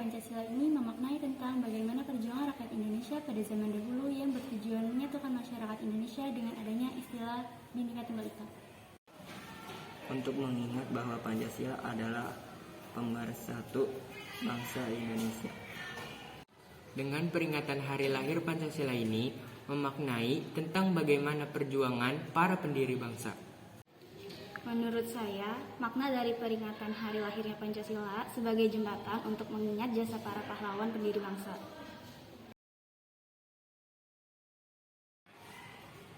Pancasila ini memaknai tentang bagaimana perjuangan rakyat Indonesia pada zaman dahulu yang bertujuan menyatukan masyarakat Indonesia dengan adanya istilah Bhinneka Tunggal Ika. Untuk mengingat bahwa Pancasila adalah pemersatu bangsa Indonesia. Dengan peringatan hari lahir Pancasila ini memaknai tentang bagaimana perjuangan para pendiri bangsa. Menurut saya, makna dari peringatan hari lahirnya Pancasila sebagai jembatan untuk mengingat jasa para pahlawan pendiri bangsa.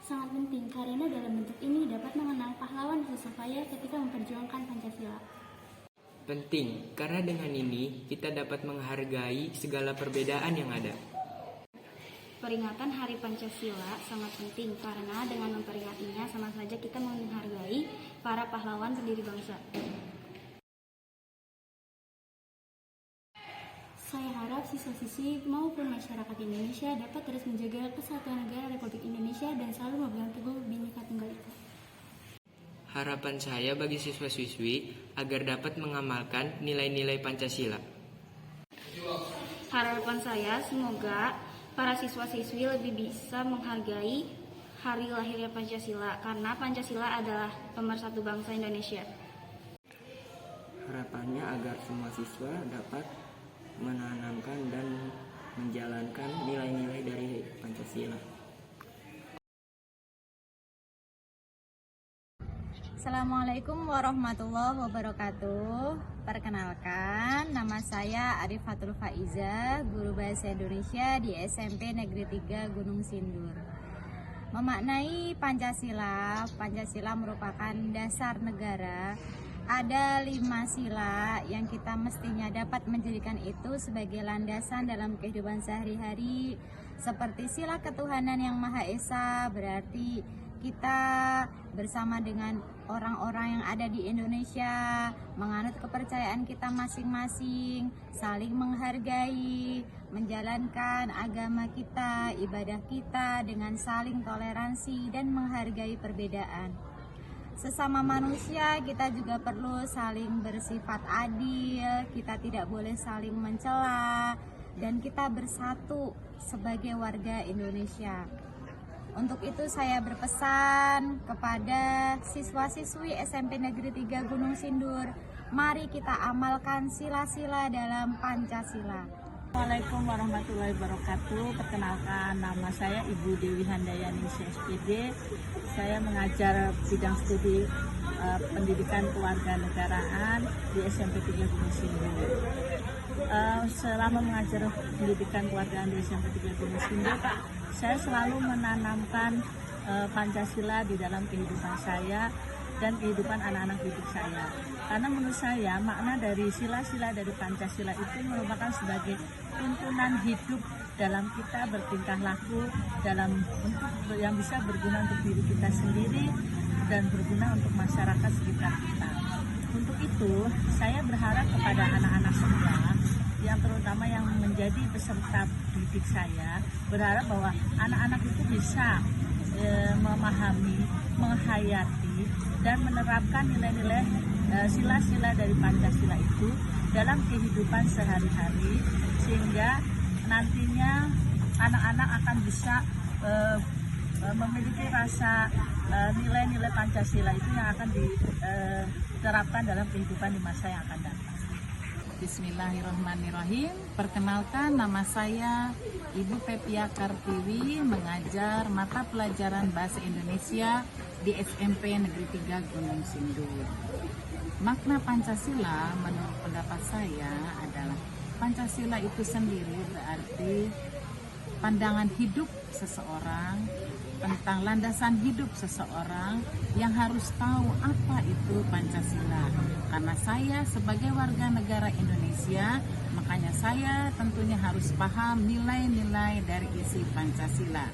Sangat penting karena dalam bentuk ini dapat mengenang pahlawan susah payah ketika memperjuangkan Pancasila. Penting karena dengan ini kita dapat menghargai segala perbedaan yang ada. Peringatan Hari Pancasila sangat penting karena dengan memperingatinya sama saja kita menghargai para pahlawan pendiri bangsa. Saya harap siswa-siswi maupun masyarakat Indonesia dapat terus menjaga kesatuan negara Republik Indonesia dan selalu memegang teguh Bhinneka Tunggal Ika. Harapan saya bagi siswa-siswi agar dapat mengamalkan nilai-nilai Pancasila. Harapan saya semoga para siswa-siswi lebih bisa menghargai hari lahirnya Pancasila karena Pancasila adalah pemersatu bangsa Indonesia. Harapannya agar semua siswa dapat menanamkan dan menjalankan nilai-nilai dari Pancasila. Assalamualaikum warahmatullahi wabarakatuh. Perkenalkan, nama saya Arifatul Faiza, guru bahasa Indonesia di SMP Negeri 3 Gunung Sindur. Memaknai Pancasila, Pancasila merupakan dasar negara. Ada 5 sila yang kita mestinya dapat menjadikan itu sebagai landasan dalam kehidupan sehari-hari, seperti sila ketuhanan yang Maha Esa, berarti kita bersama dengan orang-orang yang ada di Indonesia menganut kepercayaan kita masing-masing, saling menghargai, menjalankan agama kita, ibadah kita dengan saling toleransi dan menghargai perbedaan. Sesama manusia kita juga perlu saling bersifat adil, kita tidak boleh saling mencela, dan kita bersatu sebagai warga Indonesia. Untuk itu saya berpesan kepada siswa-siswi SMP Negeri 3 Gunung Sindur, mari kita amalkan sila-sila dalam Pancasila. Assalamualaikum warahmatullahi wabarakatuh. Perkenalkan, nama saya Ibu Dewi Handayani CSPD. Saya mengajar bidang studi pendidikan kewarganegaraan di SMP 3 Gunung Sindur. Selama mengajar pendidikan kewarganegaraan di SMP 3 Gunung Sindur, saya selalu menanamkan Pancasila di dalam kehidupan saya dan kehidupan anak-anak didik saya. Karena menurut saya makna dari sila-sila dari Pancasila itu merupakan sebagai tuntunan hidup dalam kita bertingkah laku dalam untuk yang bisa berguna untuk diri kita sendiri dan berguna untuk masyarakat sekitar kita. Untuk itu, saya berharap kepada anak-anak semua, yang terutama yang menjadi peserta didik saya, berharap bahwa anak-anak itu bisa memahami, menghayati, dan menerapkan nilai-nilai sila-sila dari Pancasila itu dalam kehidupan sehari-hari, sehingga nantinya anak-anak akan bisa memiliki rasa nilai-nilai Pancasila itu yang akan diterapkan dalam kehidupan di masa yang akan datang. Bismillahirrahmanirrahim. Perkenalkan, nama saya Ibu Pepia Kartiwi, mengajar mata pelajaran Bahasa Indonesia di SMP Negeri 3 Gunung Sindur. Makna Pancasila menurut pendapat saya adalah Pancasila itu sendiri berarti pandangan hidup seseorang, tentang landasan hidup seseorang yang harus tahu apa itu Pancasila. Karena saya sebagai warga negara Indonesia, makanya saya tentunya harus paham nilai-nilai dari isi Pancasila.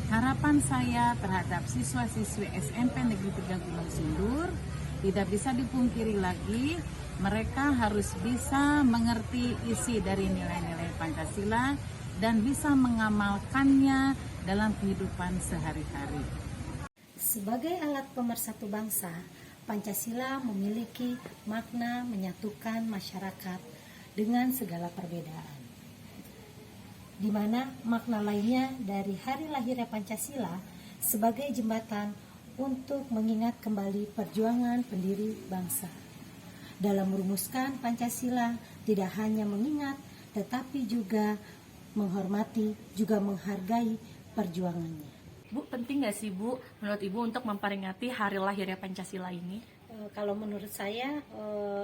Harapan saya terhadap siswa-siswi SMP Negeri 3 Gunung Sindur, tidak bisa dipungkiri lagi, mereka harus bisa mengerti isi dari nilai-nilai Pancasila dan bisa mengamalkannya dalam kehidupan sehari-hari. Sebagai alat pemersatu bangsa, Pancasila memiliki makna menyatukan masyarakat dengan segala perbedaan. Di mana makna lainnya dari hari lahirnya Pancasila sebagai jembatan untuk mengingat kembali perjuangan pendiri bangsa. Dalam merumuskan Pancasila tidak hanya mengingat tetapi juga menghormati, juga menghargai perjuangannya. Bu, penting nggak sih Bu, menurut Ibu untuk memperingati hari lahirnya Pancasila ini? Kalau menurut saya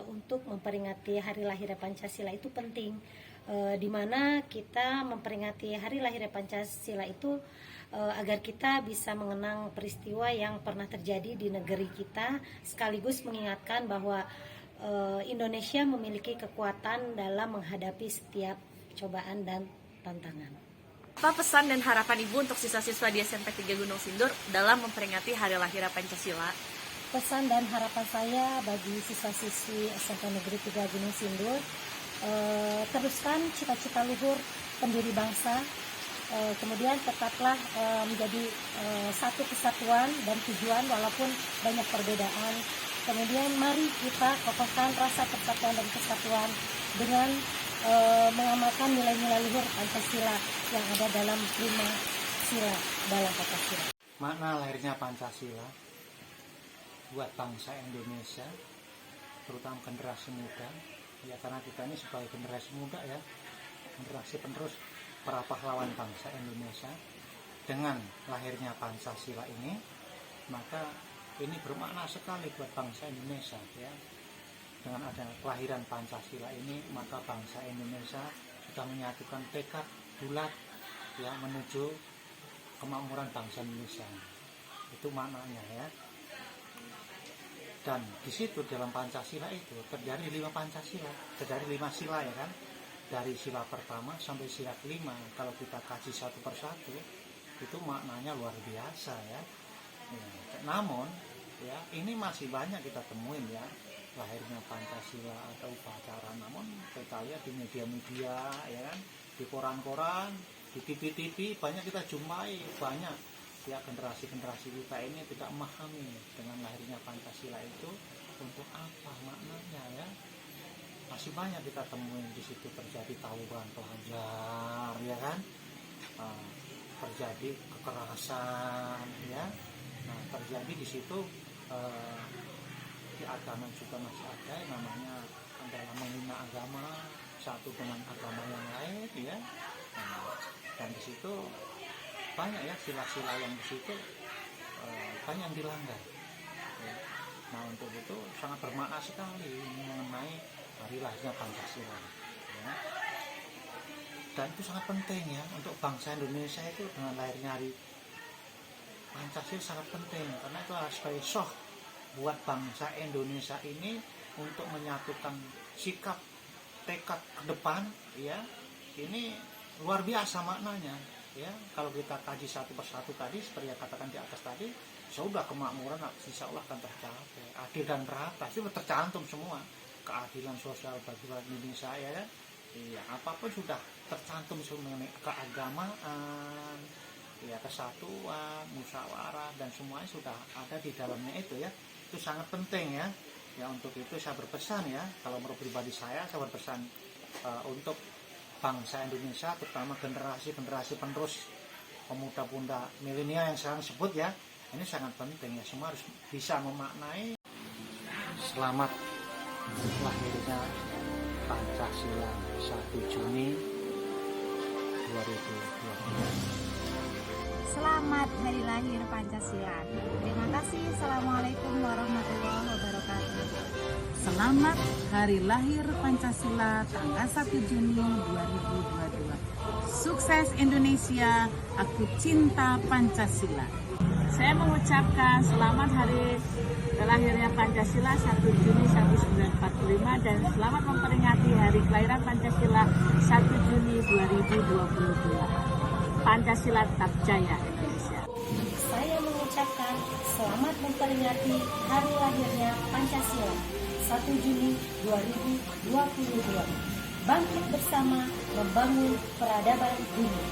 untuk memperingati hari lahirnya Pancasila itu penting, di mana kita memperingati hari lahirnya Pancasila itu agar kita bisa mengenang peristiwa yang pernah terjadi di negeri kita, sekaligus mengingatkan bahwa Indonesia memiliki kekuatan dalam menghadapi setiap cobaan dan tantangan. Apa pesan dan harapan Ibu untuk siswa-siswa di SMP 3 Gunung Sindur dalam memperingati hari lahirnya Pancasila? Pesan dan harapan saya bagi siswa-siswi SMP Negeri 3 Gunung Sindur, teruskan cita-cita luhur pendiri bangsa, kemudian tetaplah menjadi satu kesatuan dan tujuan walaupun banyak perbedaan. Kemudian mari kita kokohkan rasa persatuan dan kesatuan dengan mengamalkan nilai-nilai luhur Pancasila yang ada dalam 5 sila dalam Pancasila. Makna lahirnya Pancasila buat bangsa Indonesia, terutama generasi muda, ya karena kita ini sebagai generasi muda ya, generasi penerus para pahlawan bangsa Indonesia. Dengan lahirnya Pancasila ini, maka ini bermakna sekali buat bangsa Indonesia ya. Dengan adanya kelahiran Pancasila ini, maka bangsa Indonesia sudah menyatukan tekad bulat ya menuju kemakmuran bangsa Indonesia. Itu maknanya ya. Dan di situ dalam Pancasila itu terjadi 5 Pancasila, terjadi 5 sila ya kan. Dari sila pertama sampai sila kelima, kalau kita kaji satu persatu, itu maknanya luar biasa ya. Namun ya ini masih banyak kita temuin ya lahirnya Pancasila atau upacara. Namun kita lihat di media-media ya kan, di koran-koran, di TV-TV banyak kita jumpai, banyak ya generasi-generasi kita ini tidak memahami dengan lahirnya Pancasila itu untuk apa maknanya ya. Masih banyak kita temuin di situ terjadi tawuran pelajar ya kan, terjadi kekerasan ya. Nah terjadi di situ di agama juga masih ada yang namanya adalah menghina agama satu dengan agama yang lain ya. Nah, dan di situ banyak ya sila-sila yang di situ banyak yang dilanggar ya. Nah untuk itu sangat bermakna sekali mengenai hari lahirnya Pancasila ya. Dan itu sangat penting ya untuk bangsa Indonesia itu dengan lahirnya hari Pancasila sangat penting karena itu harus sebagai soh buat bangsa Indonesia ini untuk menyatukan sikap tekad ke depan ya. Ini luar biasa maknanya ya. Kalau kita kaji satu persatu tadi seperti yang katakan di atas tadi, sudah kemakmuran insya Allah akan tercapai, adil dan merata itu tercantum semua, keadilan sosial bagi Indonesia ya kan. Iya, apapun sudah tercantum mengenai keagamaan ya, kesatuan, musyawarah dan semuanya sudah ada di dalamnya itu ya. Itu sangat penting ya. Ya untuk itu saya berpesan ya, kalau menurut pribadi saya berpesan untuk bangsa Indonesia, terutama generasi penerus pemuda-pemuda milenial yang sekarang sebut ya, ini sangat penting ya, semua harus bisa memaknai selamat lahirnya Pancasila 1 Juni 2020. Selamat Hari Lahir Pancasila. Terima kasih. Assalamualaikum warahmatullahi wabarakatuh. Selamat Hari Lahir Pancasila tanggal 1 Juni 2022. Sukses Indonesia, aku cinta Pancasila. Saya mengucapkan selamat hari lahirnya Pancasila 1 Juni 1945 dan selamat memperingati hari kelahiran Pancasila 1 Juni 2022. Pancasila tetap jaya Indonesia. Saya mengucapkan selamat memperingati hari lahirnya Pancasila 1 Juni 2022. Bangkit bersama membangun peradaban dunia.